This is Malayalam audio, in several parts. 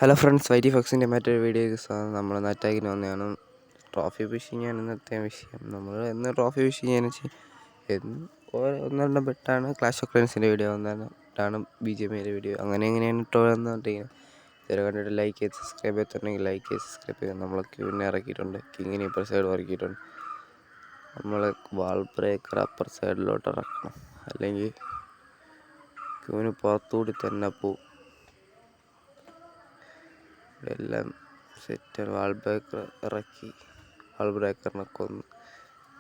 ഹലോ ഫ്രണ്ട്സ്, വൈറ്റി ഫോക്സിൻ്റെ മറ്റൊരു വീഡിയോയ്ക്ക് സ്വാഗതം. നമ്മൾ അറ്റാക്കിന് വന്നതാണ്. ട്രോഫി ഫിഷിംഗ് ആണ് ഇന്നത്തെ വിഷയം. നമ്മൾ എന്ന് ട്രോഫി ഫിഷിംഗ് ചെയ്യാന്ന് വെച്ചാൽ ഒന്നെണ്ണം പെട്ടാണ് ക്ലാഷ് ഓഫ് ക്ലൈൻസിൻ്റെ വീഡിയോ വന്നിട്ടാണ് BGMIയുടെ വീഡിയോ. എങ്ങനെയാണ് ഇട്ടോ വന്നിട്ടിങ്ങനെ ഇതുവരെ കണ്ടിട്ട് ലൈക്ക് ചെയ്ത് സബ്സ്ക്രൈബ് ചെയ്തിട്ടുണ്ടെങ്കിൽ ലൈക്ക് ചെയ്ത് സബ്സ്ക്രൈബ് ചെയ്ത്. നമ്മൾ ക്യൂവിനെ ഇറക്കിയിട്ടുണ്ട്. കിങ്ങിനെ ഇപ്പർ സൈഡ് ഇറക്കിയിട്ടുണ്ട്. നമ്മൾ വാൾ ബ്രേക്കർ അപ്പർ സൈഡിലോട്ട് ഇറക്കണം, അല്ലെങ്കിൽ ക്യൂവിന് പുറത്തുകൂടി തന്നെ പോവും. എല്ലാം സെറ്റാണ്. വാൾ ബ്രേക്കർ ഇറക്കി, വാൾ ബ്രേക്കറിനെ കൊന്ന്.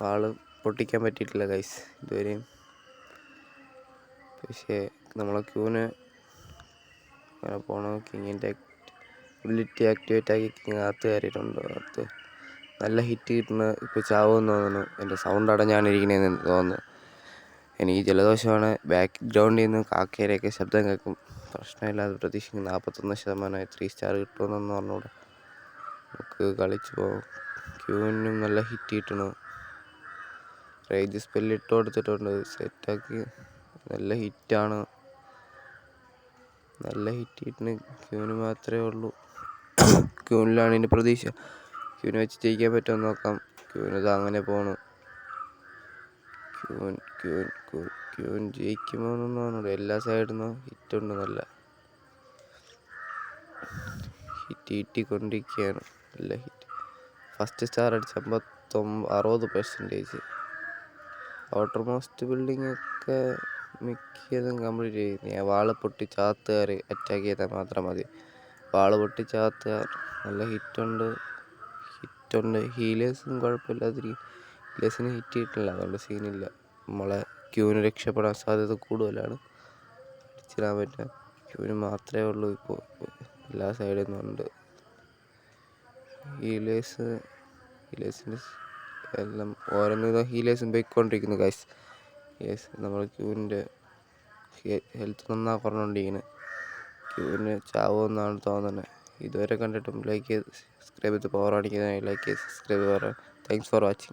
വാള് പൊട്ടിക്കാൻ പറ്റിയിട്ടില്ല ഗൈസ് ഇതുവരെയും. പക്ഷേ നമ്മളെ ക്യൂവിന് അങ്ങനെ പോകണം. കിങ്ങിൻ്റെ ബിലിറ്റി ആക്ടിവേറ്റ് ആക്കി കിങ് അകത്ത് കയറിയിട്ടുണ്ട്. അകത്ത് നല്ല ഹിറ്റ് കിട്ടുന്ന ഇപ്പോൾ ചാവുമെന്ന് തോന്നുന്നു. എൻ്റെ സൗണ്ട് അടഞ്ഞാണ് ഇരിക്കണേന്ന് തോന്നുന്നു. എനിക്ക് ജലദോഷമാണ്. ബാക്ക്ഗ്രൗണ്ടിൽ നിന്ന് കാക്കയുടെയൊക്കെ ശബ്ദം കേൾക്കും. പ്രശ്നമില്ലാതെ പ്രതീക്ഷിക്കുന്നു. 41% 3 സ്റ്റാർ കിട്ടുമെന്നൊന്നും പറഞ്ഞുകൂടെ. നമുക്ക് കളിച്ച് പോകാം. ക്യൂവിനും നല്ല ഹിറ്റ് കിട്ടണം. റേജ് സ്പെല്ല് ഇട്ട് കൊടുത്തിട്ടുണ്ട്. സെറ്റാക്കി. നല്ല ഹിറ്റാണ്. നല്ല ഹിറ്റ് കിട്ടുന്ന ക്യൂവിന് മാത്രമേ ഉള്ളൂ. ക്യൂവിലാണ് ഇതിൻ്റെ പ്രതീക്ഷ. ക്യൂവിനെ വെച്ച് ജയിക്കാൻ പറ്റുമെന്ന് നോക്കാം. ക്യൂവിനത് അങ്ങനെ പോകണം. ക്യൂൻ ജയിക്കുമോയെന്നൊന്നും തോന്നുന്നു. എല്ലാ സൈഡിൽ നിന്നും ഹിറ്റുണ്ട്. നല്ല ഹിറ്റിക്കൊണ്ടിരിക്കുകയാണ്. നല്ല ഹിറ്റ്. ഫസ്റ്റ് സ്റ്റാർ അടിച്ച് 60%. ഔട്ടർ മോസ്റ്റ് ബിൽഡിംഗ് ഒക്കെ മിക്കതും കംപ്ലീറ്റ് ചെയ്ത്. ഞാൻ വാള് പൊട്ടിച്ചകത്ത് കയറി അറ്റാക്ക് ചെയ്താൽ മാത്രം മതി. വാള് പൊട്ടിച്ചകത്ത് നല്ല ഹിറ്റുണ്ട്. ഹീലേഴ്സും കുഴപ്പമില്ലാതിരിക്കും. ഹീലേഴ്സിന് ഹിറ്റ് കിട്ടില്ല, അതുകൊണ്ട് സീനില്ല. നമ്മളെ ക്യൂവിന് രക്ഷപ്പെടാൻ സാധ്യത കൂടുതലാണ്. അടിച്ചിടാൻ പറ്റുക ക്യൂവിന് മാത്രമേ ഉള്ളൂ. ഇപ്പോൾ എല്ലാ സൈഡിൽ നിന്നുണ്ട് ഹീലേഴ്സിന് എല്ലാം ഓരോന്നും ഹീലേഴ്സും പോയിക്കൊണ്ടിരിക്കുന്നു ഗൈസ്. നമ്മൾ ക്യൂവിൻ്റെ ഹെൽത്ത് നന്നായി കുറഞ്ഞുകൊണ്ടിരിക്കുന്നത്. ക്യൂവിന് ചാവുമെന്നാണ് തോന്നുന്നത്. ഇതുവരെ കണ്ടിട്ടും ലൈക്ക് ചെയ്ത് സബ്സ്ക്രൈബ് ചെയ്ത് പവർ കാണിക്കുന്നതിനായി ലൈക്ക് ചെയ്ത് സബ്സ്ക്രൈബ് ചെയ്യാറ്. Thanks for watching.